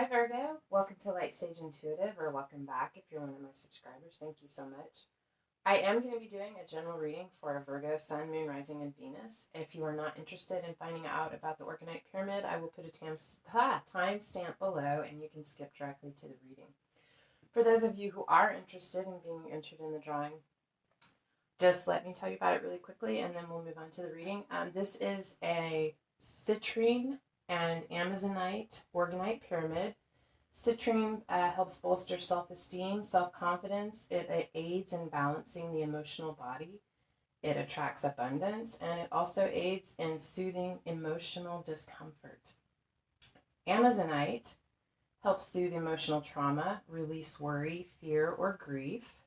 Hi Virgo, welcome to Lightsageintuitive, or welcome back if you're one of my subscribers. Thank you so much. I am going to be doing a general reading for a Virgo, Sun, Moon, Rising, and Venus. If you are not interested in finding out about the orgonite pyramid, I will put a timestamp below and you can skip directly to the reading. For those of you who are interested in being entered in the drawing, just let me tell you about it really quickly and then we'll move on to the reading. This is a citrine and amazonite orgonite pyramid. Citrine helps bolster self-esteem, self-confidence. It aids in balancing the emotional body. It attracts abundance, and it also aids in soothing emotional discomfort. Amazonite helps soothe emotional trauma, release worry, fear, or grief.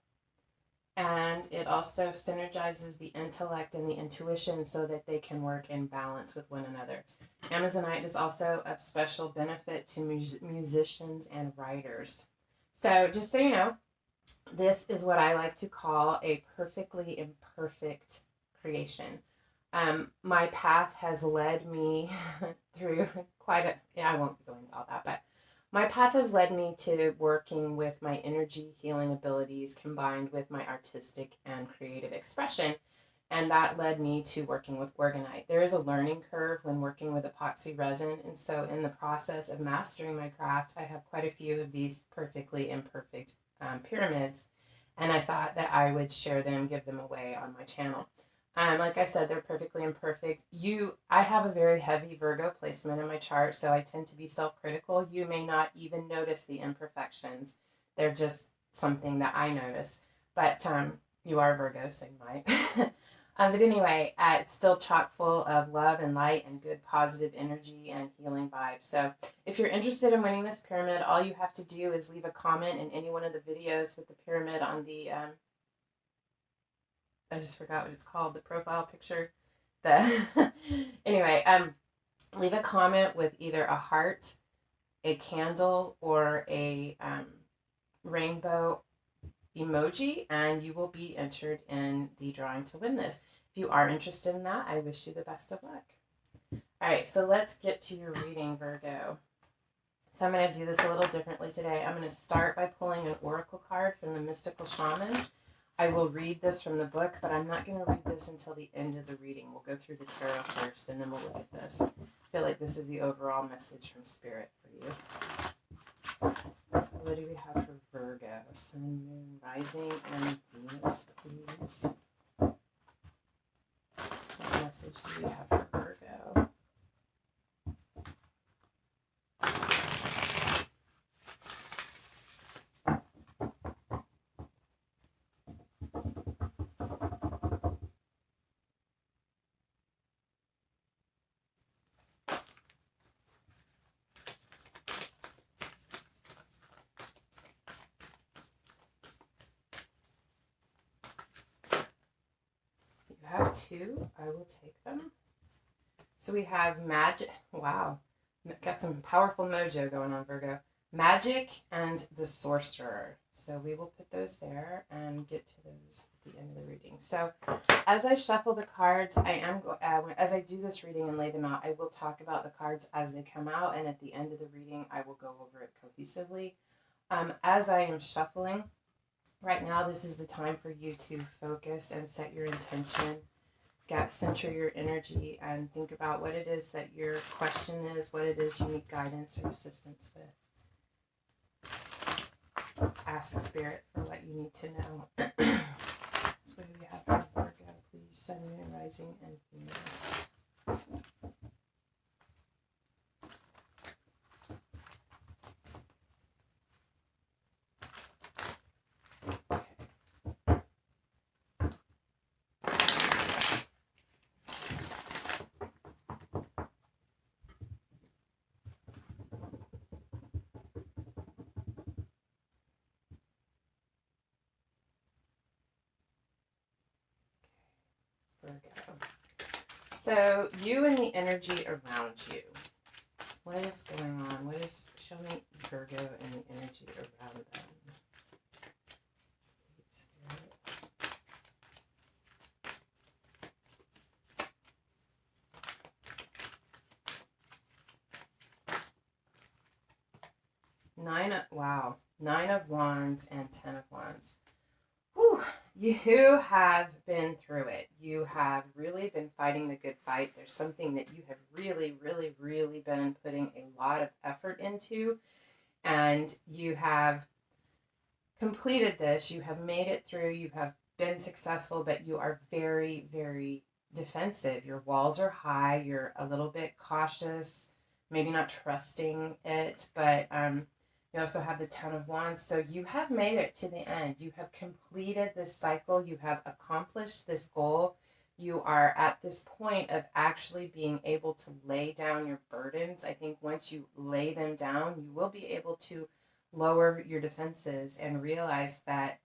And it also synergizes the intellect and the intuition so that they can work in balance with one another. Amazonite is also of special benefit to musicians and writers. So just so you know, this is what I like to call a perfectly imperfect creation. My path has led me through I won't be going into all that, but my path has led me to working with my energy healing abilities combined with my artistic and creative expression, and that led me to working with orgonite. There is a learning curve when working with epoxy resin, and so in the process of mastering my craft, I have quite a few of these perfectly imperfect pyramids, and I thought that I would share them, give them away on my channel. Like I said, they're perfectly imperfect. I have a very heavy Virgo placement in my chart, so I tend to be self-critical. You may not even notice the imperfections. They're just something that I notice. But you are Virgo, so you might. But anyway, it's still chock full of love and light and good positive energy and healing vibes. So if you're interested in winning this pyramid, all you have to do is leave a comment in any one of the videos with the pyramid on the... I just forgot what it's called, the profile picture. Anyway, leave a comment with either a heart, a candle, or a rainbow emoji, and you will be entered in the drawing to win this. If you are interested in that, I wish you the best of luck. All right, so let's get to your reading, Virgo. So I'm going to do this a little differently today. I'm going to start by pulling an oracle card from the Mystical Shaman. I will read this from the book, but I'm not going to read this until the end of the reading. We'll go through the tarot first, and then we'll look at this. I feel like this is the overall message from Spirit for you. What do we have for Virgo? Sun, Moon, Rising, and Venus, please. What message do we have for Virgo? Have two. I will take them. So we have magic. Wow. Got some powerful mojo going on, Virgo. Magic and the Sorcerer. So we will put those there and get to those at the end of the reading. So as I shuffle the cards, as I do this reading and lay them out, I will talk about the cards as they come out, and at the end of the reading, I will go over it cohesively. As I am shuffling, right now, this is the time for you to focus and set your intention, center your energy, and think about what it is that your question is, what it is you need guidance or assistance with. Ask Spirit for what you need to know. So what do we have for Virgo, please? Sun, Moon, Rising, and Venus. Virgo. So you and the energy around you. What is going on? Show me Virgo and the energy around them. Nine of Wands and 10 of Wands. Whew. You have been through it. You have really been fighting the good fight. There's something that you have really, really, really been putting a lot of effort into, and you have completed this. You have made it through. You have been successful, but you are very, very defensive. Your walls are high. You're a little bit cautious, maybe not trusting it, but you also have the 10 of Wands. So you have made it to the end. You have completed this cycle. You have accomplished this goal. You are at this point of actually being able to lay down your burdens. I think once you lay them down, you will be able to lower your defenses and realize that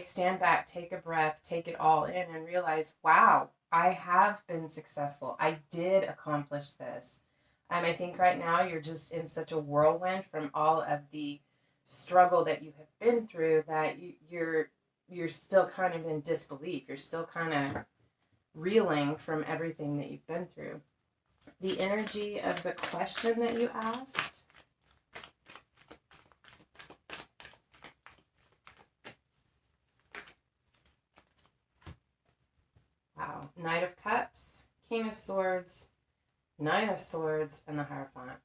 stand back, take a breath, take it all in, and realize, wow, I have been successful. I did accomplish this. I think right now you're just in such a whirlwind from all of the struggle that you have been through that you're still kind of in disbelief. You're still kind of reeling from everything that you've been through. The energy of the question that you asked. Wow. Knight of Cups, King of Swords, Nine of Swords, and the Hierophant.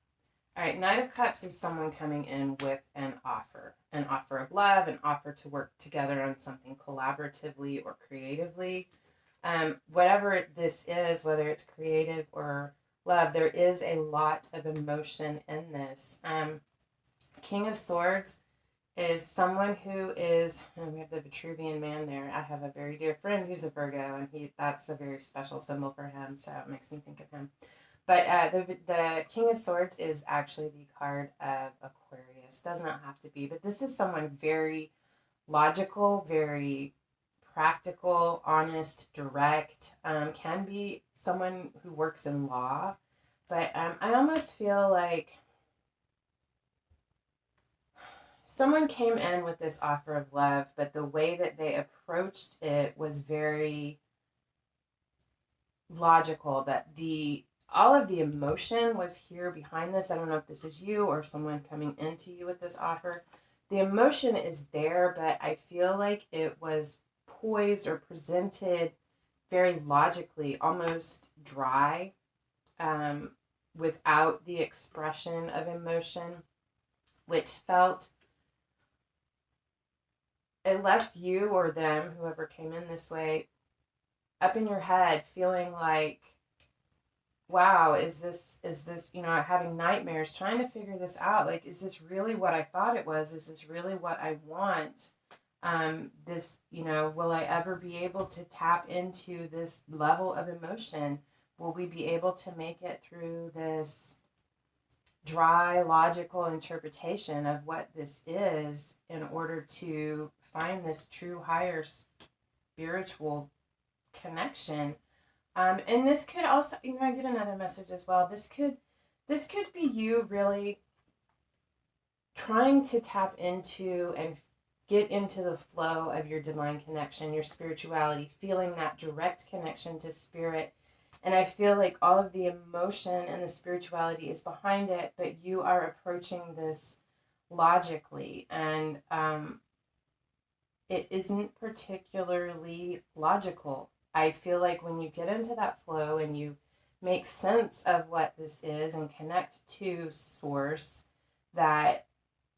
All right, Knight of Cups is someone coming in with an offer of love, an offer to work together on something collaboratively or creatively. Whatever this is, whether it's creative or love, there is a lot of emotion in this. King of Swords is someone who is, and we have the Vitruvian man there. I have a very dear friend who's a Virgo, and that's a very special symbol for him, so it makes me think of him. But the King of Swords is actually the card of Aquarius. Does not have to be, but this is someone very logical, very practical, honest, direct. Can be someone who works in law, but I almost feel like someone came in with this offer of love, but the way that they approached it was very logical, that all of the emotion was here behind this. I don't know if this is you or someone coming into you with this offer. The emotion is there, but I feel like it was poised or presented very logically, almost dry, without the expression of emotion, which felt, it left you or them, whoever came in this way, up in your head feeling like, wow, is this, having nightmares, trying to figure this out. Like, is this really what I thought it was? Is this really what I want? Will I ever be able to tap into this level of emotion? Will we be able to make it through this dry, logical interpretation of what this is in order to find this true, higher spiritual connection? And this could also, I get another message as well. This could be you really trying to tap into and get into the flow of your divine connection, your spirituality, feeling that direct connection to spirit. And I feel like all of the emotion and the spirituality is behind it, but you are approaching this logically. And it isn't particularly logical. I feel like when you get into that flow and you make sense of what this is and connect to source, that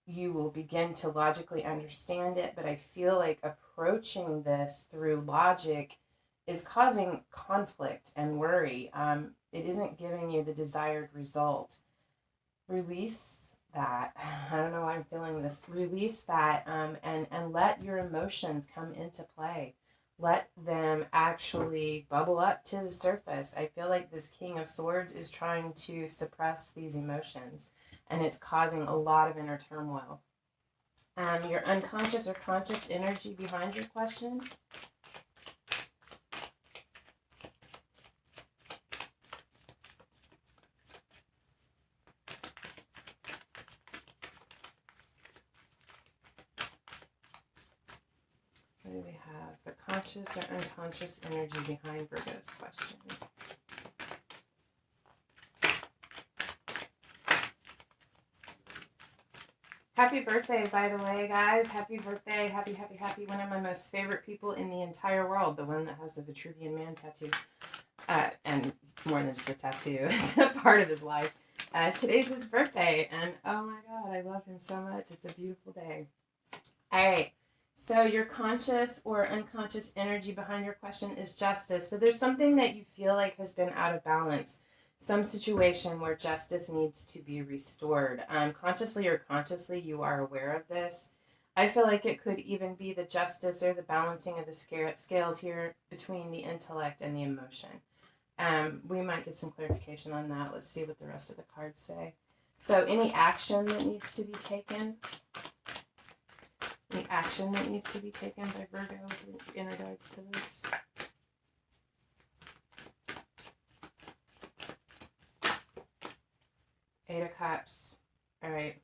you will begin to logically understand it. But I feel like approaching this through logic is causing conflict and worry. It isn't giving you the desired result. Release that. I don't know why I'm feeling this. Release that, and let your emotions come into play. Let them actually bubble up to the surface. I feel like this King of Swords is trying to suppress these emotions, and it's causing a lot of inner turmoil. Your unconscious or conscious energy behind your question. What do we have? The conscious or unconscious energy behind Virgo's question. Happy birthday, by the way, guys. Happy birthday. Happy, happy, happy. One of my most favorite people in the entire world. The one that has the Vitruvian Man tattoo. And more than just a tattoo. It's a part of his life. Today's his birthday. And oh my God, I love him so much. It's a beautiful day. All right. So your conscious or unconscious energy behind your question is justice. So there's something that you feel like has been out of balance. Some situation where justice needs to be restored. Consciously or consciously, you are aware of this. I feel like it could even be the justice or the balancing of the scales here between the intellect and the emotion. We might get some clarification on that. Let's see what the rest of the cards say. So any action that needs to be taken. Any action that needs to be taken by Virgo in regards to this. Eight of Cups. All right.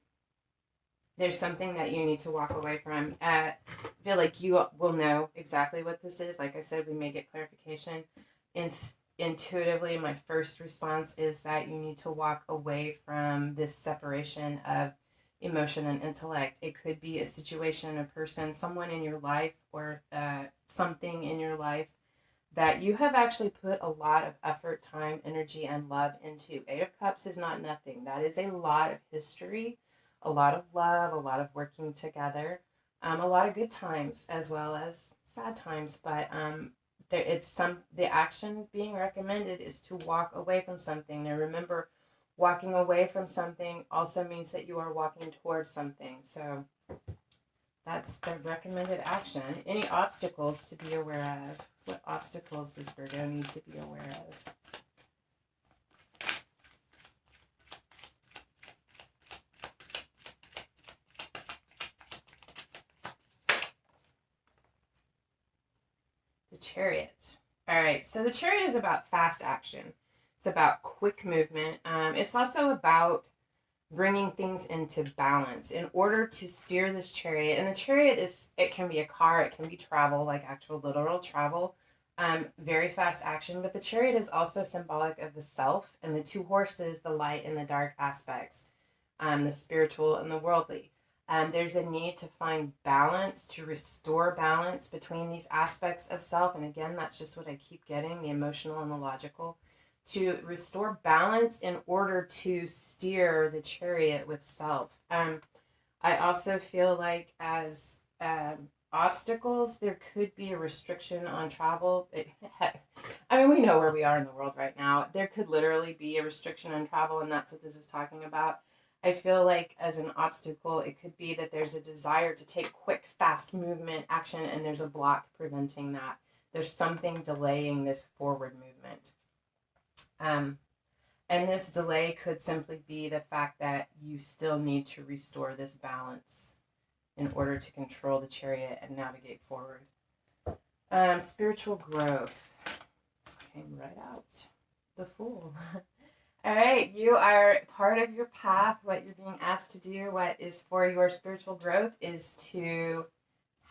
There's something that you need to walk away from. I feel like you will know exactly what this is. Like I said, we may get clarification. Intuitively, my first response is that you need to walk away from this separation of emotion and intellect. It could be a situation, a person, someone in your life, or something in your life that you have actually put a lot of effort, time, energy, and love into. Eight of Cups is not nothing. That is a lot of history, a lot of love, a lot of working together, a lot of good times as well as sad times. But the action being recommended is to walk away from something. Now remember, walking away from something also means that you are walking towards something. So that's the recommended action. Any obstacles to be aware of? What obstacles does Virgo need to be aware of? The Chariot. All right, so the Chariot is about fast action. It's about quick movement. It's also about bringing things into balance in order to steer this chariot. And the chariot it can be a car, it can be travel, like actual literal travel, very fast action. But the chariot is also symbolic of the self and the two horses, the light and the dark aspects, the spiritual and the worldly. There's a need to find balance, to restore balance between these aspects of self. And again, that's just what I keep getting, the emotional and the logical. To restore balance in order to steer the chariot with self. I also feel like as obstacles, there could be a restriction on travel. I mean, we know where we are in the world right now. There could literally be a restriction on travel, and that's what this is talking about. I feel like as an obstacle, it could be that there's a desire to take quick, fast movement action, and there's a block preventing that. There's something delaying this forward movement. And this delay could simply be the fact that you still need to restore this balance in order to control the chariot and navigate forward. Spiritual growth came right out. The Fool. All right, you are part of your path. What you're being asked to do, what is for your spiritual growth, is to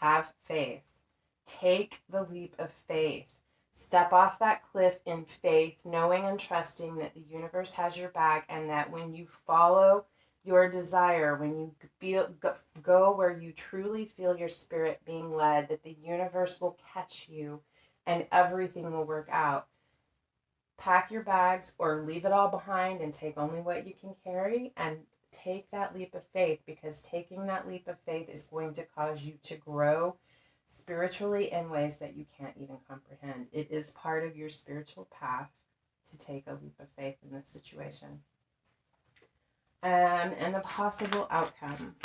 have faith. Take the leap of faith. Step off that cliff in faith, knowing and trusting that the universe has your back, and that when you follow your desire, when you go where you truly feel your spirit being led, that the universe will catch you and everything will work out. Pack your bags or leave it all behind and take only what you can carry, and take that leap of faith, because taking that leap of faith is going to cause you to grow spiritually in ways that you can't even comprehend. It is part of your spiritual path to take a leap of faith in this situation. And the possible outcome.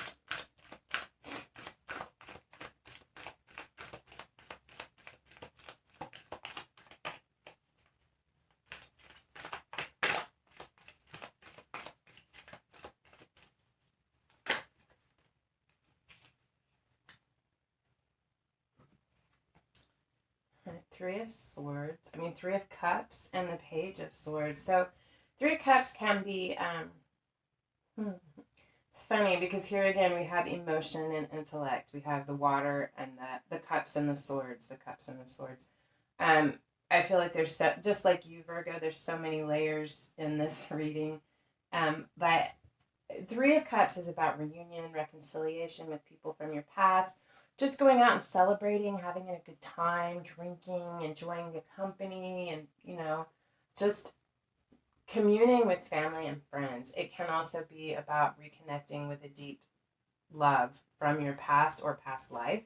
Three of Cups and the Page of Swords. So Three of Cups can be, it's funny because here again we have emotion and intellect. We have the water and the cups and the swords, I feel like there's just like you, Virgo, there's so many layers in this reading. But Three of Cups is about reunion, reconciliation with people from your past, just going out and celebrating, having a good time, drinking, enjoying the company, and, just communing with family and friends. It can also be about reconnecting with a deep love from your past or past life.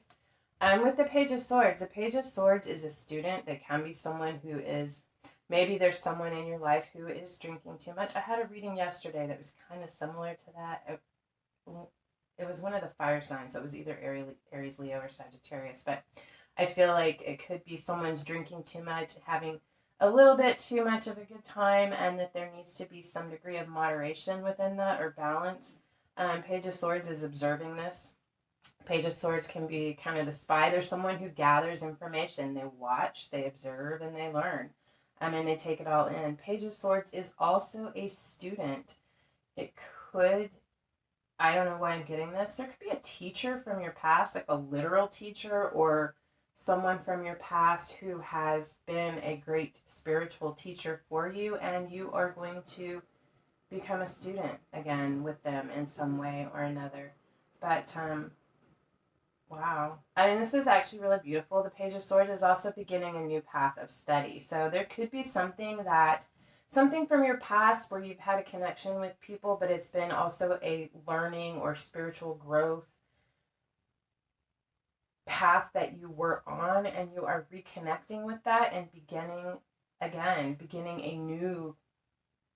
With the Page of Swords, the Page of Swords is a student. That can be someone who is, maybe there's someone in your life who is drinking too much. I had a reading yesterday that was kind of similar to that. It was one of the fire signs, so it was either Aries, Leo, or Sagittarius. But I feel like it could be someone's drinking too much, having a little bit too much of a good time, and that there needs to be some degree of moderation within that, or balance. Page of Swords is observing this. Page of Swords can be kind of the spy. There's someone who gathers information. They watch, they observe, and they learn. And they take it all in. Page of Swords is also a student. It could, I don't know why I'm getting this. There could be a teacher from your past, like a literal teacher, or someone from your past who has been a great spiritual teacher for you, and you are going to become a student again with them in some way or another. But, wow. This is actually really beautiful. The Page of Swords is also beginning a new path of study. So there could be something from your past where you've had a connection with people, but it's been also a learning or spiritual growth path that you were on, and you are reconnecting with that and beginning a new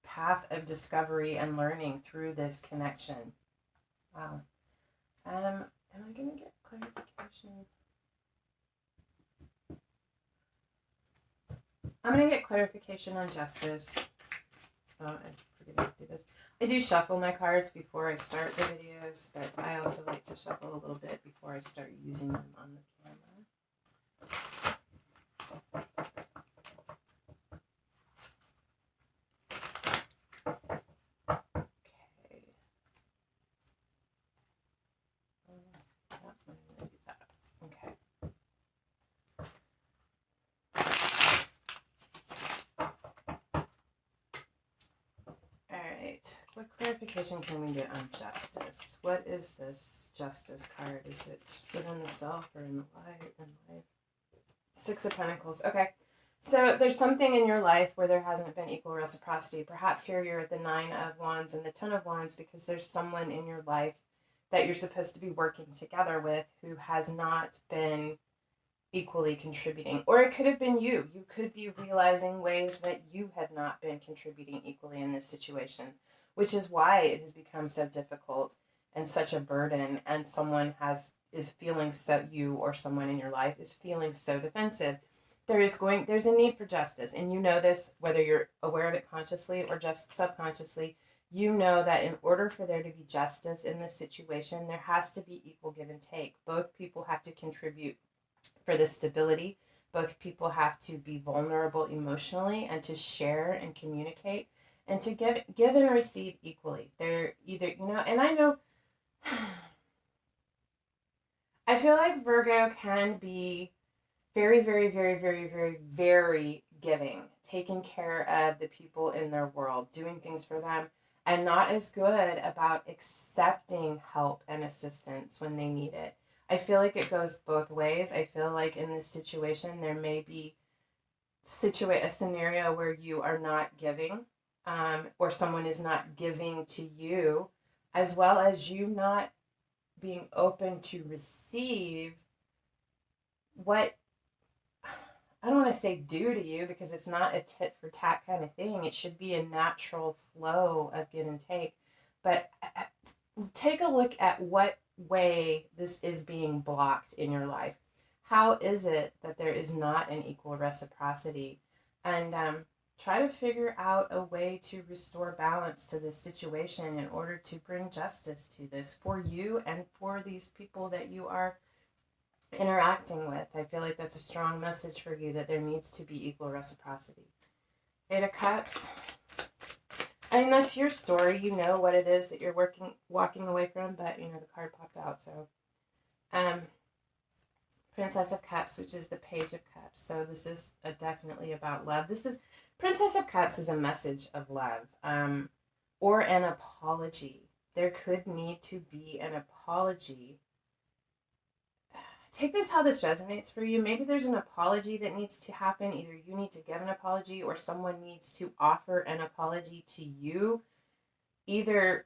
path of discovery and learning through this connection. Wow. Am I going to get clarification? I'm going to get clarification on justice. Oh, I'm forgetting to do this. I do shuffle my cards before I start the videos, but I also like to shuffle a little bit before I start using them on the camera. Okay. I'm going to do that. Okay. Alright, what clarification can we get on justice? What is this justice card? Is it within the self or in the light? Six of Pentacles. Okay, so there's something in your life where there hasn't been equal reciprocity. Perhaps here you're at the Nine of Wands and the Ten of Wands because there's someone in your life that you're supposed to be working together with who has not been equally contributing. Or it could have been you. You could be realizing ways that you have not been contributing equally in this situation, which is why it has become so difficult and such a burden, and someone is feeling so, you or someone in your life is feeling so defensive. There's a need for justice, and you know this whether you're aware of it consciously or just subconsciously. You know that in order for there to be justice in this situation, there has to be equal give and take. Both people have to contribute for the stability. Both people have to be vulnerable emotionally and to share and communicate and to give and receive equally. They're either, and I know, I feel like Virgo can be very, very, very, very, very, very giving, taking care of the people in their world, doing things for them, and not as good about accepting help and assistance when they need it. I feel like it goes both ways. I feel like in this situation, there may be a scenario where you are not giving, or someone is not giving to you, as well as you not being open to receive what, I don't want to say due to you, because it's not a tit for tat kind of thing. It should be a natural flow of give and take. But take a look at what way this is being blocked in your life. How is it that there is not an equal reciprocity? And try to figure out a way to restore balance to this situation in order to bring justice to this for you and for these people that you are interacting with. I feel like that's a strong message for you, that there needs to be equal reciprocity. Eight of Cups. That's your story. You know what it is that you're walking away from, but the card popped out. So, Princess of Cups, which is the Page of Cups. So this is definitely about love. Princess of Cups is a message of love, or an apology. there could need to be an apology. Take this how this resonates for you. Maybe there's an apology that needs to happen. Either you need to give an apology or someone needs to offer an apology to you, either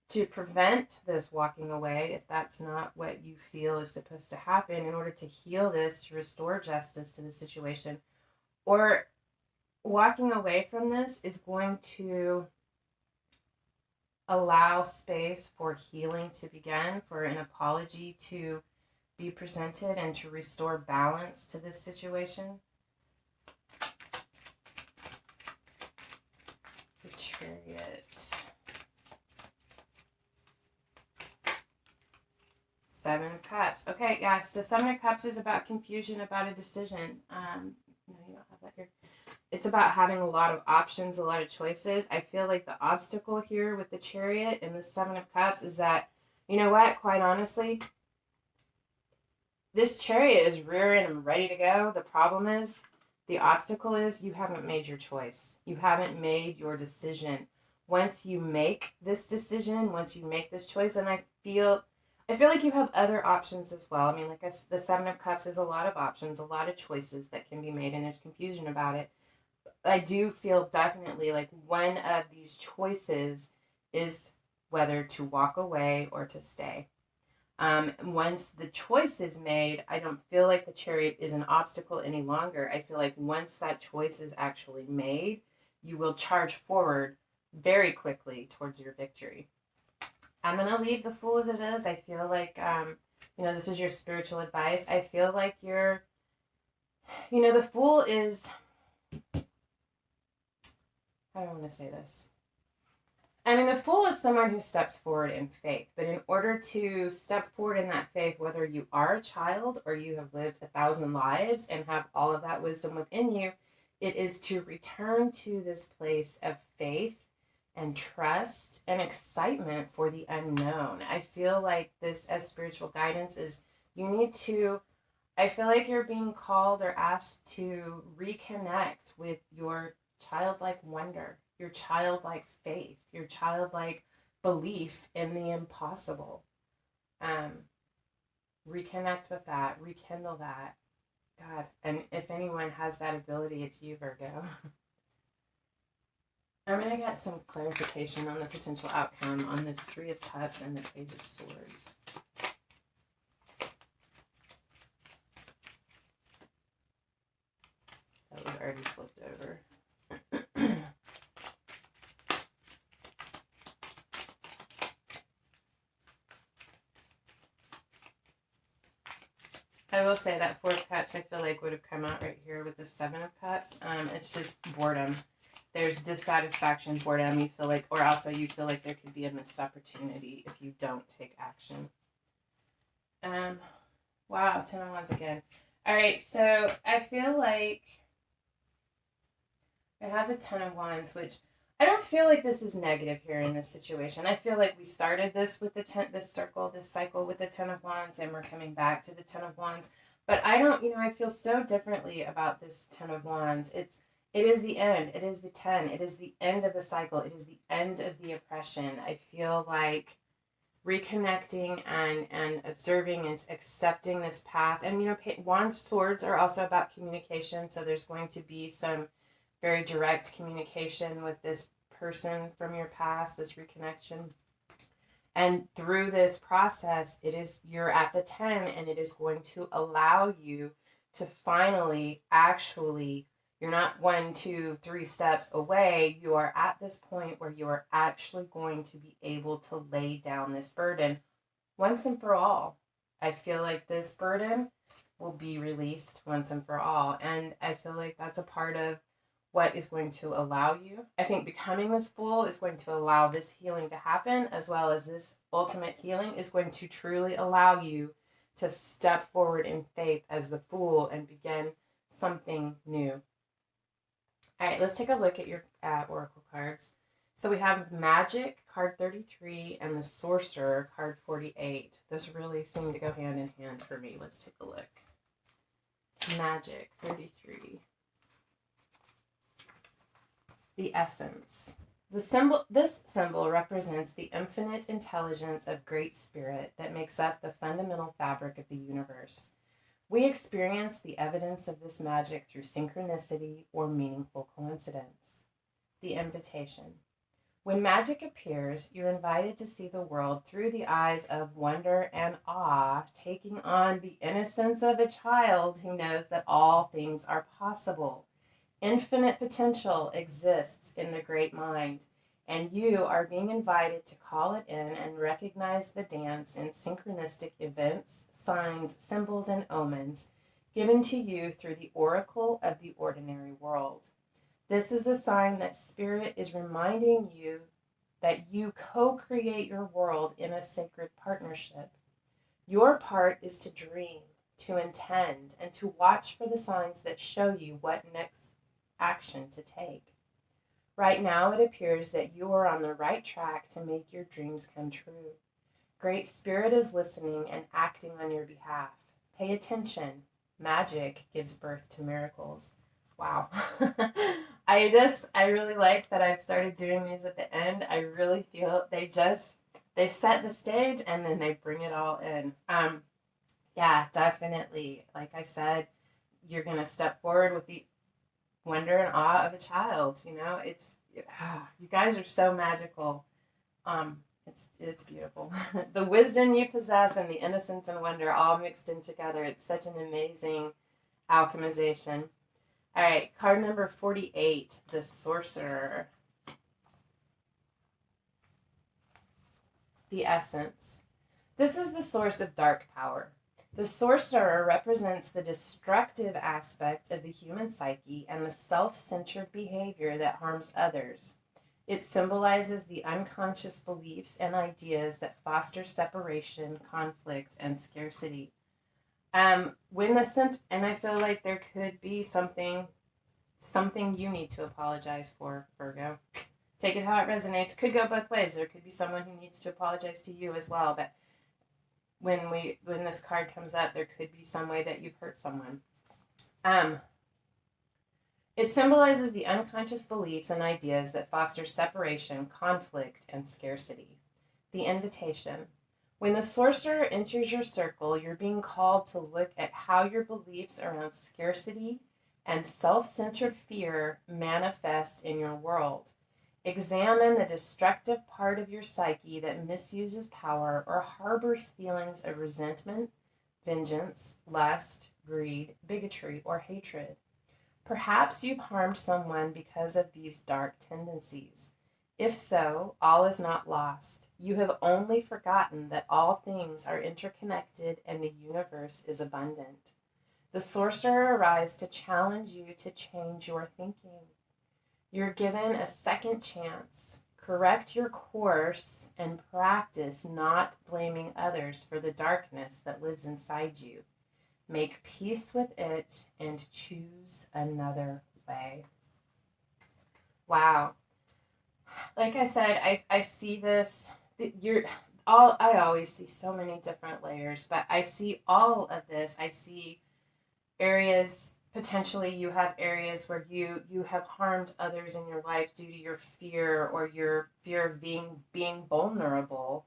to prevent this walking away, if that's not what you feel is supposed to happen, in order to heal this, to restore justice to the situation, or walking away from this is going to allow space for healing to begin, for an apology to be presented, and to restore balance to this situation. The Chariot. Seven of Cups. Okay, yeah, so Seven of Cups is about confusion, about a decision. No, you don't have that here. It's about having a lot of options, a lot of choices. I feel like the obstacle here with the Chariot and the Seven of Cups is that, you know what, quite honestly, this Chariot is rearing and ready to go. The problem is, the obstacle is you haven't made your choice. You haven't made your decision. Once you make this decision, once you make this choice, and I feel like you have other options as well. I mean, like the Seven of Cups is a lot of options, a lot of choices that can be made, and there's confusion about it. I do feel definitely like one of these choices is whether to walk away or to stay. Once the choice is made, I don't feel like the Chariot is an obstacle any longer. I feel like once that choice is actually made, you will charge forward very quickly towards your victory. I'm going to leave the Fool as it is. I feel like, this is your spiritual advice. I feel like the Fool is, how do I want to say this? I mean, the Fool is someone who steps forward in faith, but in order to step forward in that faith, whether you are a child or you have lived 1,000 lives and have all of that wisdom within you, it is to return to this place of faith and trust and excitement for the unknown. I feel like this as spiritual guidance is I feel like you're being called or asked to reconnect with your childlike wonder, your childlike faith, your childlike belief in the impossible. Reconnect with that, rekindle that. God, and if anyone has that ability, it's you, Virgo. I'm going to get some clarification on the potential outcome on this Three of Cups and the Page of Swords. That was already flipped over. I will say that Four of Cups I feel like would have come out right here with the Seven of Cups. It's just boredom. There's dissatisfaction, boredom. You feel like, or also you feel like there could be a missed opportunity if you don't take action. Wow, 10 of Wands again. All right, so I feel like I have the 10 of Wands, which I don't feel like this is negative here in this situation. I feel like we started this with this cycle with the 10 of Wands, and we're coming back to the 10 of Wands. But I don't, I feel so differently about this 10 of Wands. It is the end. It is the 10. It is the end of the cycle. It is the end of the oppression. I feel like reconnecting and observing and accepting this path. And, Wands, Swords are also about communication. So there's going to be some very direct communication with this person from your past, this reconnection. And through this process, you're at the 10, and it is going to allow you to finally actually, you're not 1, 2, 3 steps away. You are at this point where you are actually going to be able to lay down this burden once and for all. I feel like this burden will be released once and for all. And I feel like that's a part of what is going to allow you. I think becoming this Fool is going to allow this healing to happen, as well as this ultimate healing is going to truly allow you to step forward in faith as the Fool and begin something new. All right, let's take a look at your oracle cards. So we have Magic, card 33, and the Sorcerer, card 48. Those really seem to go hand in hand for me. Let's take a look. Magic, 33. The Essence, This symbol represents the infinite intelligence of Great Spirit that makes up the fundamental fabric of the universe. We experience the evidence of this magic through synchronicity or meaningful coincidence. The invitation. When magic appears, you're invited to see the world through the eyes of wonder and awe, taking on the innocence of a child who knows that all things are possible. Infinite potential exists in the great mind, and you are being invited to call it in and recognize the dance in synchronistic events, signs, symbols, and omens given to you through the oracle of the ordinary world. This is a sign that Spirit is reminding you that you co-create your world in a sacred partnership. Your part is to dream, to intend, and to watch for the signs that show you what next action to take. Right now, it appears that you are on the right track to make your dreams come true. Great Spirit is listening and acting on your behalf. Pay attention. Magic gives birth to miracles. Wow. I really like that I've started doing these at the end. I really feel they set the stage and then they bring it all in. Yeah, definitely. Like I said, you're going to step forward with the wonder and awe of a child. You guys are so magical. It's beautiful. The wisdom you possess and the innocence and wonder all mixed in together. It's such an amazing alchemization. All right, card number 48, the Sorcerer. The Essence. This is the source of dark power. The Sorcerer represents the destructive aspect of the human psyche and the self-centered behavior that harms others. It symbolizes the unconscious beliefs and ideas that foster separation, conflict, and scarcity. And I feel like there could be something you need to apologize for, Virgo. Take it how it resonates. Could go both ways. There could be someone who needs to apologize to you as well, but when this card comes up, there could be some way that you've hurt someone. It symbolizes the unconscious beliefs and ideas that foster separation, conflict, and scarcity. The Invitation. When the Sorcerer enters your circle, you're being called to look at how your beliefs around scarcity and self-centered fear manifest in your world. Examine the destructive part of your psyche that misuses power or harbors feelings of resentment, vengeance, lust, greed, bigotry, or hatred. Perhaps you've harmed someone because of these dark tendencies. If so, all is not lost. You have only forgotten that all things are interconnected and the universe is abundant. The Sorcerer arrives to challenge you to change your thinking. You're given a second chance. Correct your course and practice not blaming others for the darkness that lives inside you. Make peace with it and choose another way. Wow. Like I said, I see this. I always see so many different layers, but I see all of this. I see areas, potentially you have areas where you have harmed others in your life due to your fear or your fear of being vulnerable,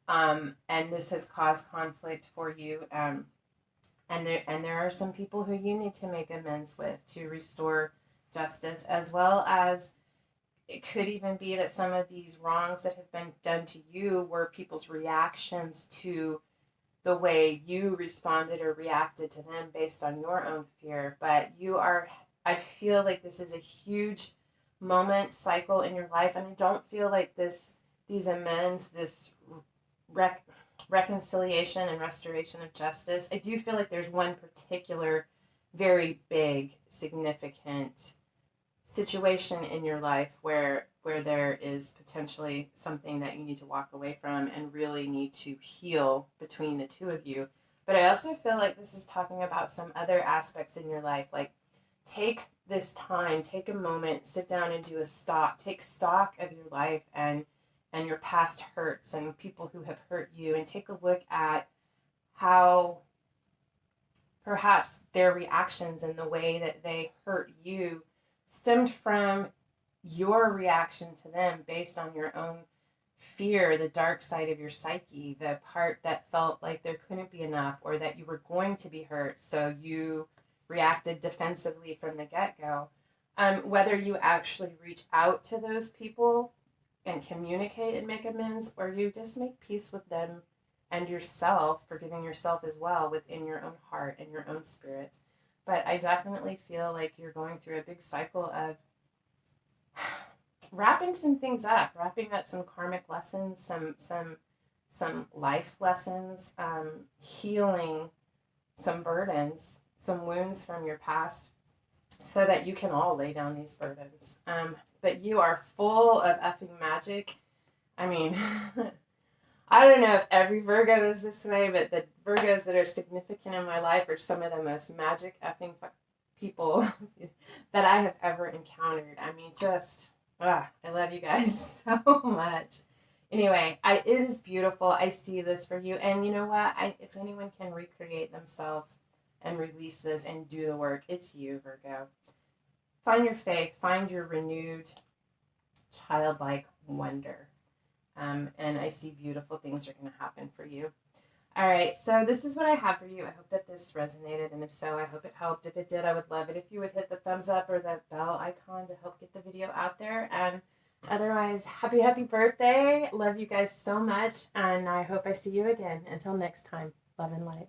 and this has caused conflict for you. And there are some people who you need to make amends with to restore justice, as well as it could even be that some of these wrongs that have been done to you were people's reactions to the way you responded or reacted to them based on your own fear. But I feel like this is a huge cycle in your life, and I don't feel like these amends, this reconciliation and restoration of justice, I do feel like there's one particular very big, significant situation in your life where there is potentially something that you need to walk away from and really need to heal between the two of you. But I also feel like this is talking about some other aspects in your life, like take this time, take a moment, sit down and take stock of your life and your past hurts and people who have hurt you, and take a look at how perhaps their reactions and the way that they hurt you stemmed from your reaction to them based on your own fear, the dark side of your psyche, the part that felt like there couldn't be enough or that you were going to be hurt, so you reacted defensively from the get-go. Whether you actually reach out to those people and communicate and make amends, or you just make peace with them and yourself, forgiving yourself as well within your own heart and your own spirit. But I definitely feel like you're going through a big cycle of wrapping some things up, wrapping up some karmic lessons, some life lessons, healing some burdens, some wounds from your past, so that you can all lay down these burdens. But you are full of effing magic. I mean, I don't know if every Virgo is this way, but the Virgos that are significant in my life are some of the most magic effing people that I have ever encountered. I mean, just, I love you guys so much. Anyway, it is beautiful. I see this for you. And you know what? If anyone can recreate themselves and release this and do the work, it's you, Virgo. Find your faith. Find your renewed, childlike wonder. And I see beautiful things are going to happen for you. All right, so this is what I have for you. I hope that this resonated, and if so, I hope it helped. If it did, I would love it if you would hit the thumbs up or the bell icon to help get the video out there. And otherwise, happy birthday. Love you guys so much, and I hope I see you again. Until next time, love and light.